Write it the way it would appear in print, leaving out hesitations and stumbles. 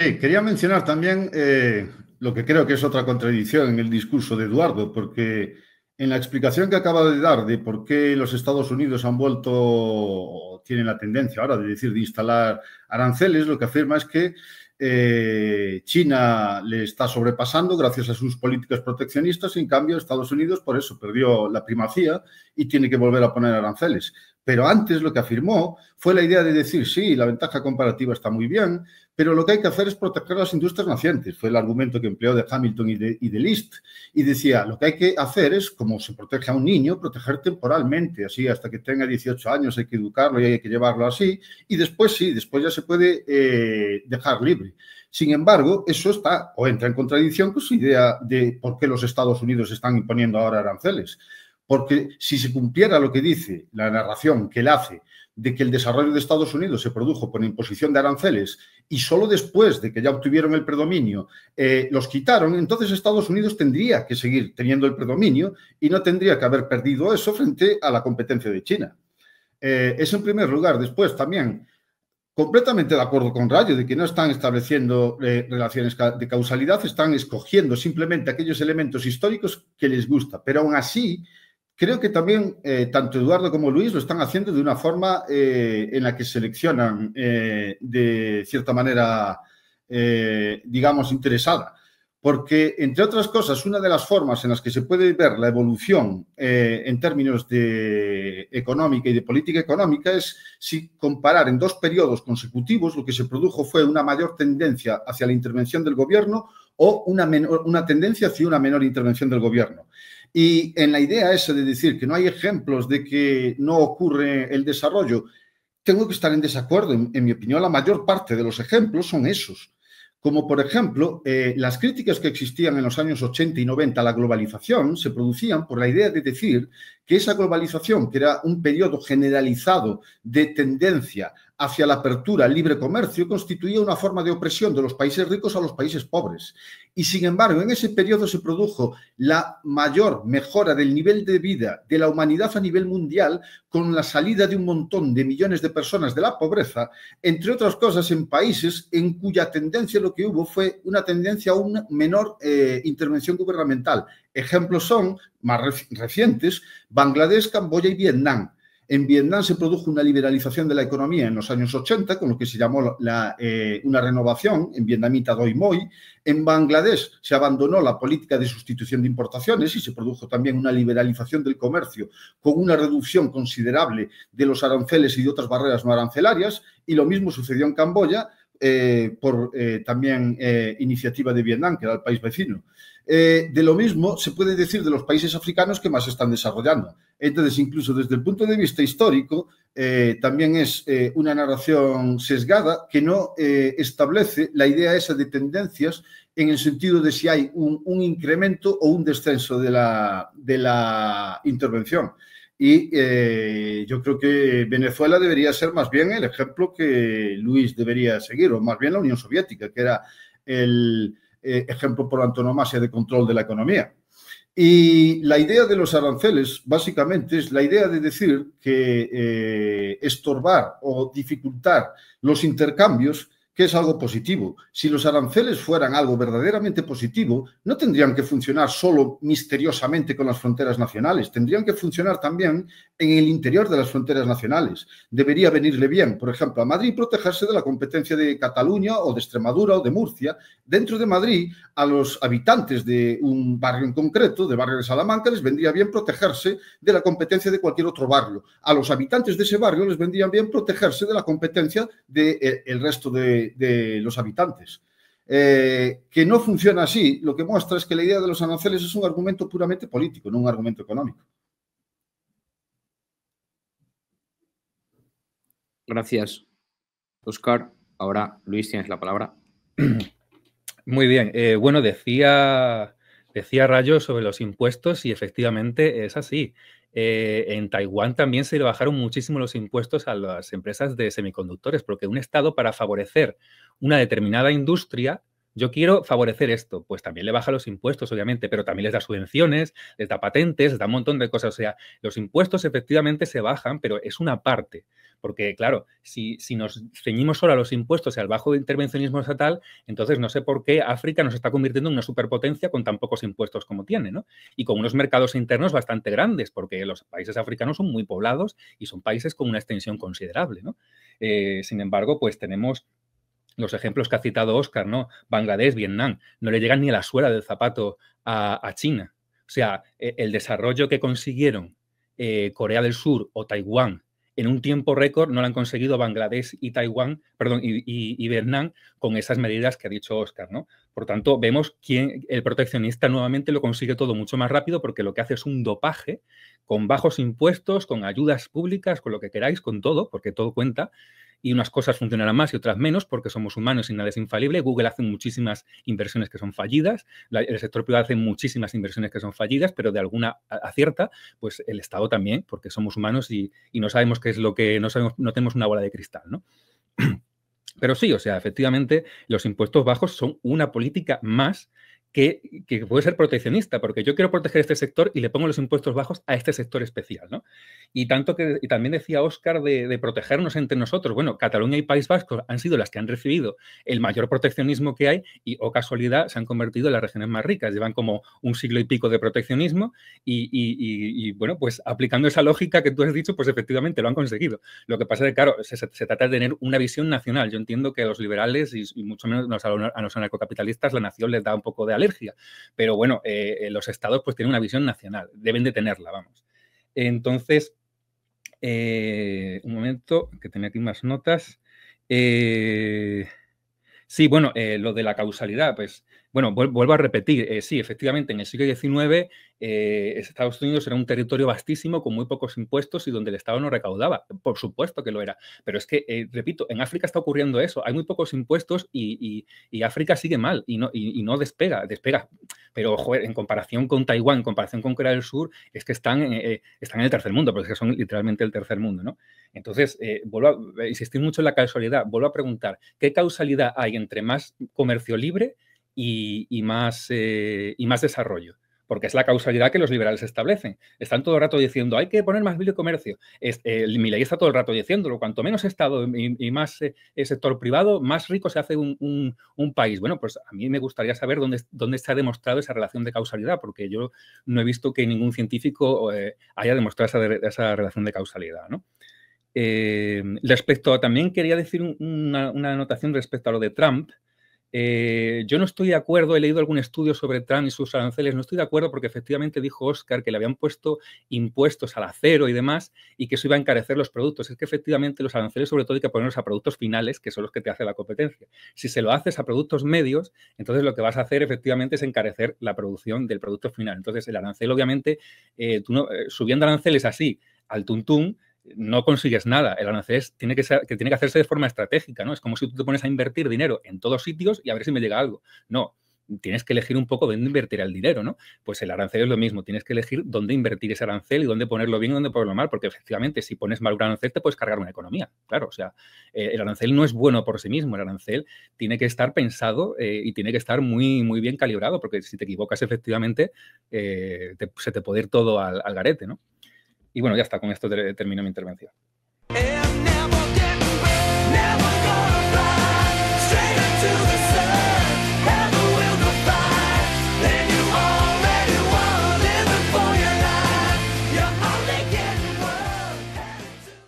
Sí, quería mencionar también lo que creo que es otra contradicción en el discurso de Eduardo, porque en la explicación que acaba de dar de por qué los Estados Unidos han vuelto o tienen la tendencia ahora de decir de instalar aranceles, lo que afirma es que China le está sobrepasando gracias a sus políticas proteccionistas y en cambio Estados Unidos por eso perdió la primacía y tiene que volver a poner aranceles. Pero antes lo que afirmó fue la idea de decir, sí, la ventaja comparativa está muy bien, pero lo que hay que hacer es proteger las industrias nacientes. Fue el argumento que empleó de Hamilton y de List. Y decía, lo que hay que hacer es, como se protege a un niño, proteger temporalmente, así hasta que tenga 18 años hay que educarlo y hay que llevarlo así. Y después sí, después ya se puede dejar libre. Sin embargo, eso está o entra en contradicción con su idea de por qué los Estados Unidos están imponiendo ahora aranceles. Porque si se cumpliera lo que dice la narración que él hace de que el desarrollo de Estados Unidos se produjo por imposición de aranceles y solo después de que ya obtuvieron el predominio los quitaron, entonces Estados Unidos tendría que seguir teniendo el predominio y no tendría que haber perdido eso frente a la competencia de China. Eso en primer lugar. Después también, completamente de acuerdo con Rayo, de que no están estableciendo relaciones de causalidad, están escogiendo simplemente aquellos elementos históricos que les gusta, pero aún así creo que también tanto Eduardo como Luis lo están haciendo de una forma en la que seleccionan de cierta manera, digamos, interesada. Porque, entre otras cosas, una de las formas en las que se puede ver la evolución en términos de económica y de política económica es si comparar en dos periodos consecutivos lo que se produjo fue una mayor tendencia hacia la intervención del gobierno o una tendencia hacia una menor intervención del gobierno. Y en la idea esa de decir que no hay ejemplos de que no ocurre el desarrollo, tengo que estar en desacuerdo. En mi opinión, la mayor parte de los ejemplos son esos. Como, por ejemplo, las críticas que existían en los años 80 y 90 a la globalización se producían por la idea de decir que esa globalización, que era un periodo generalizado de tendencia hacia la apertura al libre comercio, constituía una forma de opresión de los países ricos a los países pobres. Y, sin embargo, en ese periodo se produjo la mayor mejora del nivel de vida de la humanidad a nivel mundial con la salida de un montón de millones de personas de la pobreza, entre otras cosas en países en cuya tendencia lo que hubo fue una tendencia a una menor intervención gubernamental. Ejemplos son, más recientes, Bangladesh, Camboya y Vietnam. En Vietnam se produjo una liberalización de la economía en los años 80, con lo que se llamó una renovación en vietnamita Doi Moi. En Bangladesh se abandonó la política de sustitución de importaciones y se produjo también una liberalización del comercio con una reducción considerable de los aranceles y de otras barreras no arancelarias. Y lo mismo sucedió en Camboya por también iniciativa de Vietnam, que era el país vecino. De lo mismo se puede decir de los países africanos que más se están desarrollando. Entonces, incluso desde el punto de vista histórico, también es una narración sesgada que no establece la idea esa de tendencias en el sentido de si hay un incremento o un descenso de la intervención. Y yo creo que Venezuela debería ser más bien el ejemplo que Luis debería seguir, o más bien la Unión Soviética, que era el ejemplo por antonomasia de control de la economía. Y la idea de los aranceles, básicamente, es la idea de decir que estorbar o dificultar los intercambios, que es algo positivo. Si los aranceles fueran algo verdaderamente positivo, no tendrían que funcionar solo misteriosamente con las fronteras nacionales, tendrían que funcionar también en el interior de las fronteras nacionales. Debería venirle bien, por ejemplo, a Madrid protegerse de la competencia de Cataluña o de Extremadura o de Murcia. Dentro de Madrid, a los habitantes de un barrio en concreto, del barrio de Salamanca, les vendría bien protegerse de la competencia de cualquier otro barrio. A los habitantes de ese barrio les vendría bien protegerse de la competencia del resto de los habitantes. Que no funciona así, lo que muestra es que la idea de los aranceles es un argumento puramente político, no un argumento económico. Gracias, Óscar. Ahora, Luis, tienes la palabra. Muy bien. Bueno, decía Rayo sobre los impuestos y efectivamente es así. En Taiwán también se le bajaron muchísimo los impuestos a las empresas de semiconductores, porque un Estado, para favorecer una determinada industria, yo quiero favorecer esto, pues también le baja los impuestos, obviamente, pero también les da subvenciones, les da patentes, les da un montón de cosas. O sea, los impuestos efectivamente se bajan, pero es una parte. Porque, claro, si nos ceñimos solo a los impuestos y al bajo intervencionismo estatal, entonces no sé por qué África nos está convirtiendo en una superpotencia con tan pocos impuestos como tiene, ¿no? Y con unos mercados internos bastante grandes, porque los países africanos son muy poblados y son países con una extensión considerable, ¿no? Sin embargo, pues tenemos los ejemplos que ha citado Óscar, ¿no? Bangladesh, Vietnam, no le llegan ni a la suela del zapato a China. O sea, el desarrollo que consiguieron Corea del Sur o Taiwán en un tiempo récord no lo han conseguido Bangladesh y Taiwán, perdón, y Vietnam con esas medidas que ha dicho Óscar, ¿no? Por tanto, vemos que el proteccionista nuevamente lo consigue todo mucho más rápido porque lo que hace es un dopaje con bajos impuestos, con ayudas públicas, con lo que queráis, con todo, porque todo cuenta, y unas cosas funcionarán más y otras menos porque somos humanos y nada es infalible. Google hace muchísimas inversiones que son fallidas, el sector privado hace muchísimas inversiones que son fallidas, pero de alguna acierta, pues el Estado también, porque somos humanos y no sabemos qué es lo que, no tenemos una bola de cristal, ¿no? Pero sí, o sea, efectivamente, los impuestos bajos son una política más que puede ser proteccionista, porque yo quiero proteger este sector y le pongo los impuestos bajos a este sector especial, ¿no? Y también decía Óscar de protegernos entre nosotros. Bueno, Cataluña y País Vasco han sido las que han recibido el mayor proteccionismo que hay y, o casualidad, se han convertido en las regiones más ricas. Llevan como un siglo y pico de proteccionismo y bueno, pues aplicando esa lógica que tú has dicho, pues efectivamente lo han conseguido. Lo que pasa es que, claro, se trata de tener una visión nacional. Yo entiendo que a los liberales y mucho menos a los anarcocapitalistas la nación les da un poco de alergia, pero bueno, los estados pues tienen una visión nacional, deben de tenerla, vamos. Entonces, un momento, que tenía aquí más notas. Sí, bueno, lo de la causalidad, pues, bueno, vuelvo a repetir, sí, efectivamente, en el siglo XIX Estados Unidos era un territorio vastísimo con muy pocos impuestos y donde el Estado no recaudaba, por supuesto que lo era, pero es que, repito, en África está ocurriendo eso, hay muy pocos impuestos y África sigue mal y no despega, pero joder, en comparación con Taiwán, en comparación con Corea del Sur, es que están en el tercer mundo, porque son literalmente el tercer mundo, ¿no? Entonces, vuelvo a insistir mucho en la causalidad, vuelvo a preguntar, ¿qué causalidad hay entre más comercio libre y más desarrollo? Porque es la causalidad que los liberales establecen. Están todo el rato diciendo, hay que poner más libre comercio. Milei está todo el rato diciéndolo, cuanto menos Estado y más sector privado, más rico se hace un país. Bueno, pues a mí me gustaría saber dónde se ha demostrado esa relación de causalidad, porque yo no he visto que ningún científico haya demostrado esa relación de causalidad, ¿no? También quería decir una anotación respecto a lo de Trump. Yo no estoy de acuerdo, he leído algún estudio sobre Trump y sus aranceles, no estoy de acuerdo porque efectivamente dijo Óscar que le habían puesto impuestos al acero y demás y que eso iba a encarecer los productos. Es que efectivamente los aranceles sobre todo hay que ponerlos a productos finales, que son los que te hace la competencia. Si se lo haces a productos medios, entonces lo que vas a hacer efectivamente es encarecer la producción del producto final. Entonces el arancel obviamente, subiendo aranceles así al tuntún, no consigues nada. El arancel tiene que hacerse de forma estratégica, ¿no? Es como si tú te pones a invertir dinero en todos sitios y a ver si me llega algo. No, tienes que elegir un poco dónde invertir el dinero, ¿no? Pues el arancel es lo mismo, tienes que elegir dónde invertir ese arancel y dónde ponerlo bien y dónde ponerlo mal, porque efectivamente si pones mal un arancel te puedes cargar una economía, claro, o sea, el arancel no es bueno por sí mismo, el arancel tiene que estar pensado y tiene que estar muy, muy bien calibrado, porque si te equivocas efectivamente se te puede ir todo al garete, ¿no? Y bueno, ya está, con esto termino mi intervención.